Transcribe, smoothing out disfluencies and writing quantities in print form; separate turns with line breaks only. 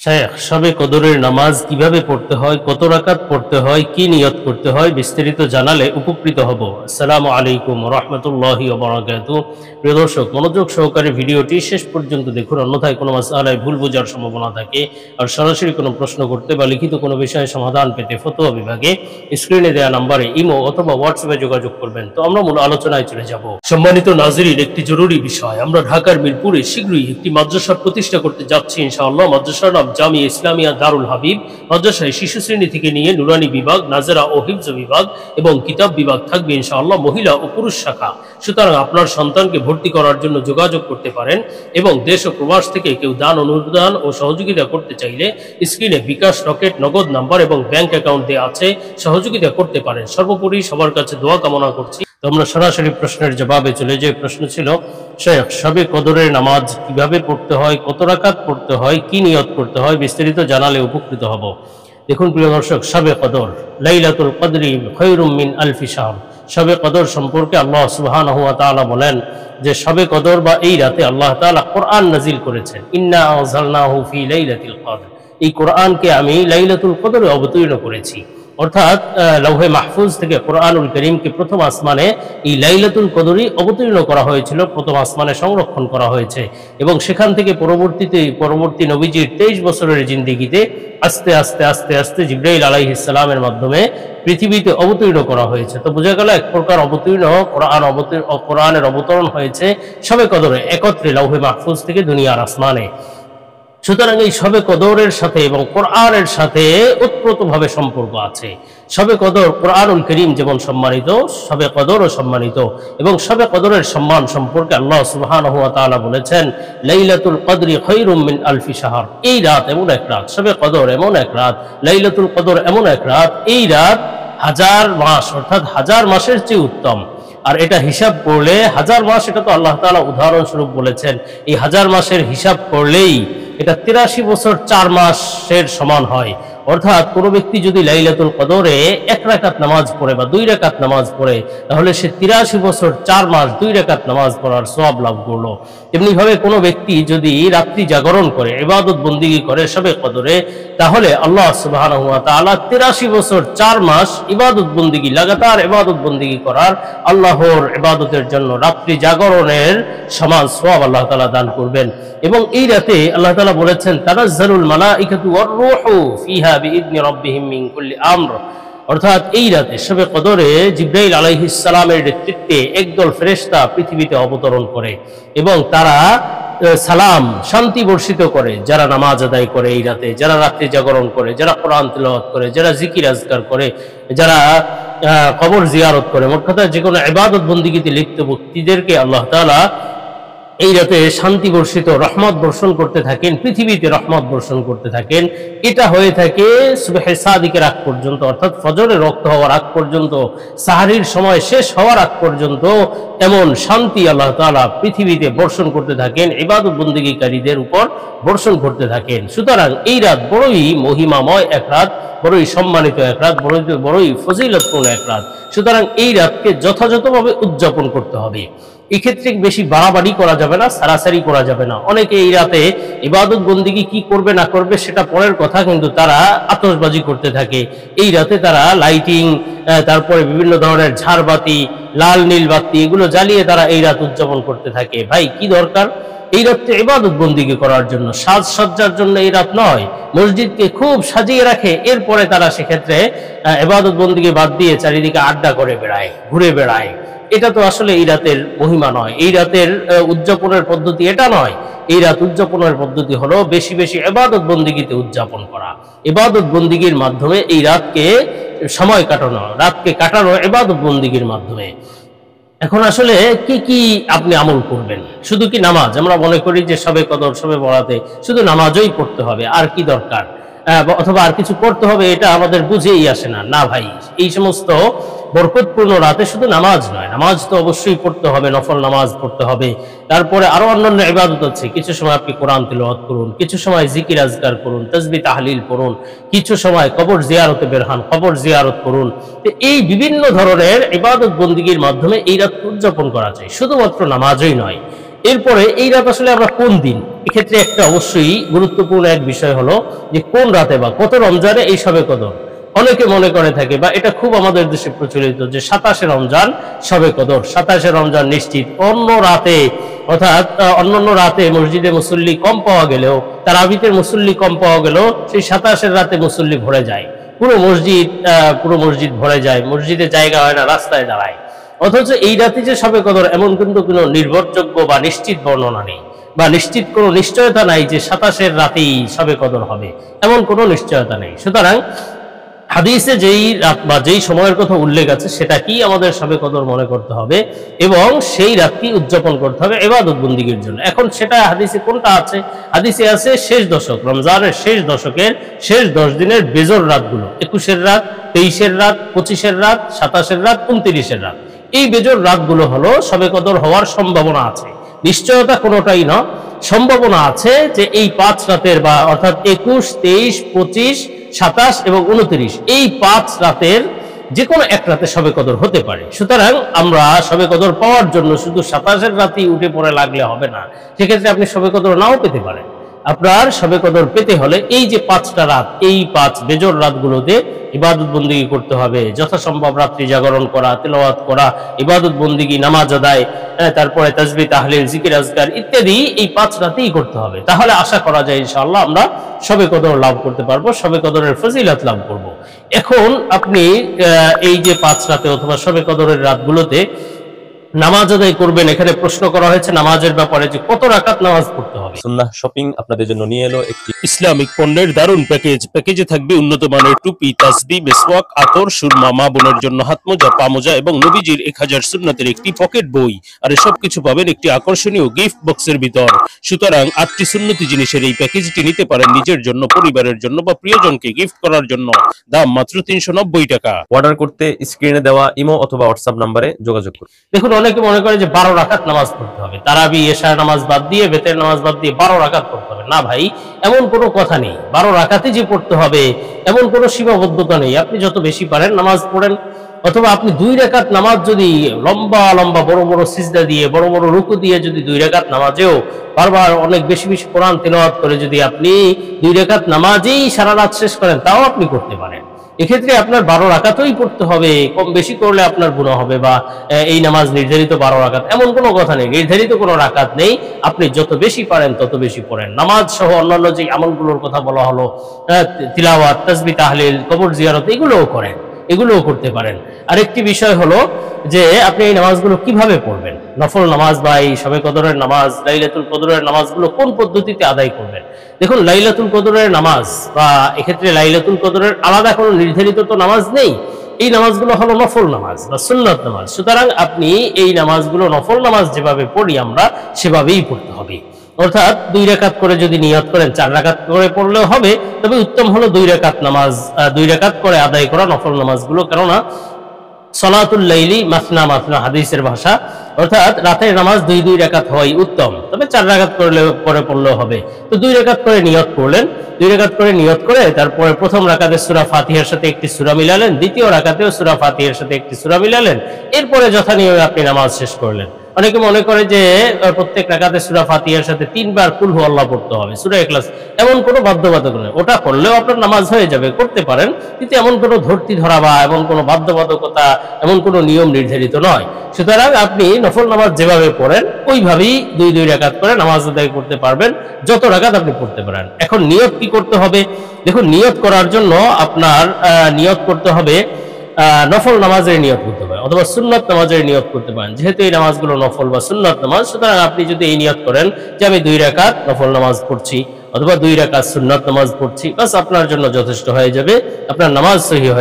শেখ, শবে কদরের নামাজ কিভাবে পড়তে হয়, কত রাকাত পড়তে হয়, কি নিয়ত করতে হয় বিস্তারিত জানালে উপকৃত হব। আসসালামু আলাইকুম রাহমাতুল্লাহি ওয়া বারাকাতুহু। প্রিয় দর্শক, মনোযোগ সহকারে ভিডিওটি শেষ পর্যন্ত দেখুন, অন্যথায় কোনো মাসআলায় ভুল বোঝার সম্ভাবনা থাকে। আর সরাসরি কোনো প্রশ্ন করতে বা লিখিত কোনো বিষয়ে সমাধান পেতে ফতোয়া বিভাগে স্ক্রিনে দেওয়া নম্বরে ইমো অথবা হোয়াটসঅ্যাপে যোগাযোগ করবেন। তো আমরা মূল আলোচনায় চলে যাব। সম্মানিত নাজরিন, একটি জরুরি বিষয়, আমরা ঢাকার মিরপুরে শীঘ্রই একটি মাদ্রাসা প্রতিষ্ঠা করতে যাচ্ছি ইনশাআল্লাহ। মাদ্রাসার নাম জামিয়া ইসলামিয়া দারুল হাবিব। মাদ্রাসায় শিশু শ্রেণী থেকে নিয়ে নুরানি বিভাগ, নাজেরা ও হিফজ বিভাগ এবং কিতাব বিভাগ থাকবে ইনশাআল্লাহ, মহিলা ও পুরুষ শাখা। সুতরাং আপনার সন্তানকে ভর্তি করার জন্য যোগাযোগ করতে পারেন এবং দেশ ও প্রবাস থেকে কেউ দান, অনুদান ও সহযোগিতা করতে চাইলে স্ক্রিনে বিকাশ, রকেট, নগদ নাম্বার এবং ব্যাংক অ্যাকাউন্ট দেওয়া আছে, সহযোগিতা করতে পারেন। সর্বোপরি সবার কাছে দোয়া কামনা করছি। তো আমরা সরাসরি প্রশ্নের জবাবে চলে যাই। প্রশ্ন ছিল, শেখ, শবে কদরের নামাজ কিভাবে পড়তে হয়, কত রাকাত পড়তে হয়, কি নিয়ত করতে হয় বিস্তারিত জানালে উপকৃত হব। দেখুন প্রিয় দর্শক, শবে কদর, লাইলাতুল কদরি খায়রুম মিন আলফি শাহর। শবে কদর সম্পর্কে আল্লাহ সুবহানাহু ওয়া তাআলা বলেন যে শবে কদর বা এই রাতে আল্লাহ তাআলা কোরআন নাজিল করেছেন। ইন্না আনজালনাহু ফি লাইলাতিল কদর, এই কোরআনকে আমি লাইলাতুল কদরে অবতীর্ণ করেছি। অর্থাৎ লৌহে মাহফুজ থেকে কোরআনুল করিমকে প্রথম আসমানে এই লাইলাতুল কদরই অবতীর্ণ করা হয়েছিল, প্রথম আসমানে সংরক্ষণ করা হয়েছে এবং সেখান থেকে পরবর্তী নবীজির 23 বছরের জিন্দেগিতে আস্তে আস্তে আস্তে আস্তে জিবরাইল আলাইহিস সালামের মাধ্যমে পৃথিবীতে অবতীর্ণ করা হয়েছে। তো বোঝা গেল এক প্রকার কোরআনের অবতরণ হয়েছে শবে কদরে একত্রে লৌহে মাহফুজ থেকে দুনিয়ার আসমানে। সুতরাং এই শবে কদরের সাথে এবং কোরআনের সাথে ওতপ্রোতভাবে সম্পর্ক আছে। শবে কদর, কোরআনুল করিম যেমন সম্মানিত, শবে কদরও সম্মানিত এবং শবে কদরের সম্মান সম্পর্কে আল্লাহ সুবহানাহু ওয়া তাআলা বলেছেন, লাইলাতুল কদরি খায়রুম মিন আলফি শাহর। এই রাত এমন এক রাত, শবে কদর এমন এক রাত, লাইলাতুল কদর এমন এক রাত, এই রাত 1000 মাস অর্থাৎ 1000 মাসের চেয়ে উত্তম। আর এটা হিসাব করলে 1000 মাস, এটা তো আল্লাহ তাআলা উদাহরণস্বরূপ বলেছেন, এই 1000 মাসের হিসাব করলেই এটা 83 বছর 4 মাসের সমান হয়। অর্থাৎ কোনো ব্যক্তি যদি লাইলাতুল কদরে 1 রাকাত নামাজ পড়ে বা 2 রাকাত নামাজ পড়ে, তাহলে সে 83 বছর 4 মাস 2 রাকাত নামাজ পড়ার সওয়াব লাভ করলো। তেমনিভাবে কোনো ব্যক্তি যদি রাত্রি জাগরণ করে, ইবাদত বন্দিগি করে শবে কদরে, তাহলে আল্লাহ সুবহানাহু ওয়া তাআলা 83 বছর 4 মাস ইবাদত বন্দিগি, লাগাতার ইবাদত বন্দিগি করার, আল্লাহর ইবাদতের জন্য রাত্রি জাগরণের সমান সওয়াব আল্লাহ তাআলা দান করবেন। এবং এই রাতে আল্লাহ তাআলা বলেছেন, তানাজ্জালুল মালাইকাতু ওয়ার রূহু ফিহা বিইذনি রাব্বিহিম মিন কুল্লি আমর। অর্থাৎ এই রাতে শবে কদরে জিবরাইল আলাইহিস সালামের নেতৃত্বে একদল ফেরেশতা পৃথিবীতে অবতরণ করে এবং তারা সালাম, শান্তি বর্ষিত করে যারা নামাজ আদায় করে এই রাতে, যারা রাত্রি জাগরণ করে, যারা কোরআন তিলাওয়াত করে, যারা জিকির আজকার করে, যারা কবর জিয়ারত করে, মোট কথা যে কোনো ইবাদত বন্দিগিতে লিপ্ত ব্যক্তিদেরকে আল্লাহ তাআলা এই রাতে শান্তি বর্ষিত, রহমত বর্ষণ করতে থাকেন, পৃথিবীতে রহমত বর্ষণ করতে থাকেন। এটা হয়ে থাকে সুবহে সাদিকের আগ পর্যন্ত, অর্থাৎ ফজরের রক্ত হওয়ার আগ পর্যন্ত, সাহারির সময় শেষ হওয়ার আগ পর্যন্ত এমন শান্তি আল্লাহ তাআলা পৃথিবীতে বর্ষণ করতে থাকেন, ইবাদত বন্দেগীকারীদের উপর বর্ষণ করতে থাকেন। সুতরাং এই রাত বড়ই মহিমাময় এক রাত, বড়ই সম্মানিত এক রাত, বড়ই ফজিলতপূর্ণ এক রাত। সুতরাং এই রাতকে যথাযথভাবে উদযাপন করতে হবে। এক্ষেত্রে বেশি বাড়াবাড়ি করা যাবে না, সারাসারি করা যাবে না। অনেকে এই রাতে ইবাদত বন্দিগি কি করবে না করবে সেটা পরের কথা, কিন্তু তারা আতশবাজি করতে থাকে। এই রাতে তারা লাইটিং, তারপরে বিভিন্ন ধরনের ঝাড়বাতি, লাল নীল বাতি, এগুলো জ্বালিয়ে তারা এই রাত উদযাপন করতে থাকে। ভাই, কি দরকার? এই রাতটা ইবাদত বন্দিগি করার জন্য, সাজসজ্জার জন্য এই রাত নয়। মসজিদকে খুব সাজিয়ে রাখে, এরপরে তারা সেক্ষেত্রে ইবাদত বন্দিগি বাদ দিয়ে চারিদিকে আড্ডা করে বেড়ায়, ঘুরে বেড়ায়। এটা তো আসলে এই রাতের মহিমা নয়, এই রাতের উদযাপনের পদ্ধতি এটা নয়। এই রাত উদযাপনের পদ্ধতি হলো বেশি বেশি ইবাদত বন্দিগিতে উদযাপন করা, ইবাদত বন্দিগির মাধ্যমে এই রাতকে সময় কাটানো, রাতকে কাটানো ইবাদত বন্দিগির মাধ্যমে। এখন আসলে কি কি আপনি আমল করবেন? শুধু কি নামাজ? আমরা মনে করি যে শবে কদর, শবে বরাতে শুধু নামাজই পড়তে হবে, আর কি দরকার, অথবা আর কিছু করতে হবে, এটা আমাদের বুঝেই আসে না। না ভাই, এই সমস্ত বরকতপূর্ণ রাতে শুধু নামাজ নয়, নামাজ তো অবশ্যই পড়তে হবে, নফল নামাজ পড়তে হবে। তারপরে আরো অন্যান্য ইবাদত আছে। কিছু সময় আপনি কোরআন তিলাওয়াত করুন, কিছু সময় জিকির আজকার করুন, তাসবিহ তাহলিল পড়ুন, কিছু সময় কবর জিয়ারতে বের হন, কবর জিয়ারত করুন। এই বিভিন্ন ধরনের ইবাদত বন্দিগির মাধ্যমে এই রাত উদযাপন করা যায়, শুধুমাত্র নামাজই নয়। এরপরে এই রাত আসলে আমরা কোন দিন, এক্ষেত্রে একটা অবশ্যই গুরুত্বপূর্ণ এক বিষয় হলো যে কোন রাতে বা কত রমজানে এই শবে কদর। অনেকে মনে করে থাকে বা এটা খুব আমাদের দেশে প্রচলিত যে 27শে রমজান শবে কদর, 27শে রমজান নিশ্চিত। অন্য রাতে অর্থাৎ অন্যান্য রাতে মসজিদে মুসল্লি কম পাওয়া গেলেও, তারাবিতের মুসল্লি কম পাওয়া গেলেও সেই 27এর রাতে মুসল্লি ভরে যায়, পুরো মসজিদ ভরে যায়, মসজিদে জায়গা হয় না, রাস্তায় দাঁড়ায়। অথচ এই রাতে যে শবে কদর এমন কিন্তু কোনো নির্ভরযোগ্য বা নিশ্চিত বর্ণনা নেই, বা নিশ্চিত কোনো নিশ্চয়তা নাই যে 27এর রাতেই শবে কদর হবে, এমন কোনো নিশ্চয়তা নেই। সুতরাং হাদিসে যেই রাত বা যেই সময়ের কথা উল্লেখ আছে সেটাকেই আমাদের শবে কদর মনে করতে হবে এবং সেই রাতটি উদযাপন করতে হবে ইবাদত বন্দিগির জন্য। এখন সেটা হাদিসে কোনটা আছে? হাদিসে আছে শেষ দশক, রমজানের শেষ দশকের শেষ 10 দিনের বেজর রাতগুলো, 21-এর রাত, 23-এর রাত, 25-এর রাত, 27-এর রাত, 29-এর রাত। এই বেজর রাতগুলো হলো শবে কদর হওয়ার সম্ভাবনা আছে, নিশ্চয়তা কোনোটাই না, সম্ভাবনা আছে যে এই 5 রাতের বা অর্থাৎ 21, 23, 25, 27 এবং 29 এই 5 রাতের যে কোনো এক রাতে শবে কদর হতে পারে। সুতরাং আমরা শবে কদর পাওয়ার জন্য শুধু 27-এর রাতেই উঠে পড়ে লাগলে হবে না, সেক্ষেত্রে আপনি শবে কদর নাও পেতে পারেন। আপনার শবে কদর পেতে হলে এই যে 5টা রাত, এই 5 বেজর রাতগুলোতে ইবাদত বন্দিগি করতে হবে, যথাসম্ভব রাত্রি জাগরণ করা, তেলাওয়াত করা, ইবাদত বন্দিগি, নামাজ আদায়, তারপরে তাসবিহ, তাহলিল, জিকির, আজকার ইত্যাদি এই 5 রাতেই করতে হবে। তাহলে আশা করা যায় ইনশাআল্লাহ আমরা শবে কদর লাভ করতে পারবো, শবে কদরের ফজিলত লাভ করব। এখন আপনি এই যে 5 রাতে অথবা শবে কদরের রাতগুলোতে নামাজ আদায় করবেন, এখানে প্রশ্ন করা হয়েছে নামাজের ব্যাপারে যে কত রাকাত নামাজ পড়তে হবে।
সুন্নাহ শপিং আপনাদের জন্য নিয়ে এলো একটি
ইসলামিক পণ্যের দারুণ প্যাকেজে থাকবে উন্নত মানের টুপি, তাসবিহ, মিসওয়াক, আতর, সুরমা, মা বোনের জন্য হাতমোজা, পামোজা এবং নবীজির 1000 সুন্নাতের একটি পকেট বই। আর এসব কিছু পাবেন একটি আকর্ষণীয় গিফট বক্সের ভিতর। সুতরাং 8টি সুন্নতি জিনিসের এই প্যাকেজটি নিতে পারেন নিজের জন্য, পরিবারের জন্য বা প্রিয়জনকে গিফট করার জন্য। দাম মাত্র 390 টাকা।
অর্ডার করতে স্ক্রিনে দেওয়া ইমো অথবা হোয়াটসঅ্যাপ নম্বরে যোগাযোগ করুন।
দেখুন, অনেকে মনে করে যে 12 রাকাত নামাজ পড়তে হবে, তারাবি, এশার নামাজ বাদ দিয়ে, বেতের নামাজ বাদ দিয়ে 12 রাকাত পড়তে হবে। না ভাই, এমন কোনো কথা নেই। 12 রাকাতে যে পড়তে হবে এমন কোনো সীমাবদ্ধতা নেই। আপনি যত বেশি পারেন নামাজ পড়েন, অথবা আপনি 2 রাকাত নামাজ যদি লম্বা লম্বা বড় বড় সিজদা দিয়ে, বড় বড় রুকু দিয়ে যদি 2 রাকাত নামাজেও বারবার অনেক বেশি বেশি কোরআন তেলাওয়াত করে যদি আপনি 2 রাকাত নামাজেই সারা রাত শেষ করেন, তাও আপনি করতে পারেন। এক্ষেত্রে আপনার 12 রাকাতই পড়তে হবে, কম বেশি করলে আপনার গুনাহ হবে, বা এই নামাজ নির্ধারিত 12 রাকাত এমন কোনো কথা নেই, নির্ধারিত কোনো রাকাত নেই। আপনি যত বেশি পারেন তত বেশি পড়েন। নামাজ সহ অন্যান্য যে আমলগুলোর কথা বলা হলো, তিলাওয়াত, তাসবিহ, তাহলিল, কবর জিয়ারত, এগুলোও করেন, এগুলোও করতে পারেন। আরেকটি বিষয় হলো যে আপনি এই নামাজগুলো কিভাবে পড়বেন, নফল নামাজ বা এই শবে কদরের নামাজ, লাইলাতুল কদরের নামাজগুলো কোন পদ্ধতিতে আদায় করবেন। দেখুন, লাইলাতুল কদরের নামাজ বা এক্ষেত্রে লাইলাতুল কদরের আলাদা কোনো নির্ধারিত তো নামাজ নেই। এই নামাজগুলো হলো নফল নামাজ বা সুন্নাত নামাজ। সুতরাং আপনি এই নামাজগুলো নফল নামাজ যেভাবে পড়ি আমরা সেভাবেই পড়তে হবে। অর্থাৎ 2 রাকাত করে যদি নিয়ত করেন, 4 রাকাত করে পড়লেও হবে, তবে উত্তম হলো 2 রাকাত নামাজ, 2 রাকাত করে আদায় করা নফল নামাজগুলো। কেননা সলাতুল লাইলি মাসনা মাসনা হাদিসের ভাষা, অর্থাৎ রাতের নামাজ 2 রাকাত হওয়াই উত্তম, তবে 4 রাকাত করে পড়লেও হবে। তো 2 রাকাত করে নিয়ত করলেন, 2 রাকাত করে নিয়ত করে তারপরে প্রথম রাকাতে সূরা ফাতিহার সাথে একটি সূরা মিলালেন, দ্বিতীয় রাকাতেও সূরা ফাতিহার সাথে একটি সূরা মিলালেন, এরপরে যথানিয়মে আপনি নামাজ শেষ করলেন। অনেকে মনে করে যে প্রত্যেক রাকাতে সূরা ফাতিহার সাথে 3 বার কুল হু আল্লাহ পড়তে হবে, সূরা ইখলাস, এমন কোনো বাধ্যবাধকতা নেই। ওটা করলেও আপনার নামাজ হয়ে যাবে, করতে পারেন, কিন্তু এমন কোনো ধরতি ধরা বা এমন কোনো বাধ্যবাধকতা, এমন কোনো নিয়ম নির্ধারিত নয়। সুতরাং আপনি নফল নামাজ যেভাবে পড়েন ওইভাবেই 2 রাকাত করে নামাজ আদায় করতে পারবেন, যত রাকাত আপনি পড়তে পারেন। এখন নিয়ত কি করতে হবে? দেখুন, নিয়ত করার জন্য আপনার নিয়ত করতে হবে, নফল নামাজের নিয়ত করতে পারেন অথবা সুন্নাত নামাজের নিয়ত করতে পারেন। যেহেতু এই নামাজগুলো নফল বা সুন্নাত নামাজ, সুতরাং আপনি যদি এই নিয়ত করেন যে আমি 2 রাকাত নফল নামাজ পড়ছি অথবা 2 রাকাত সুন্নাত নামাজ পড়ছি, বাস আপনার জন্য যথেষ্ট হয়ে যাবে, আপনার নামাজ সহিহ হয়ে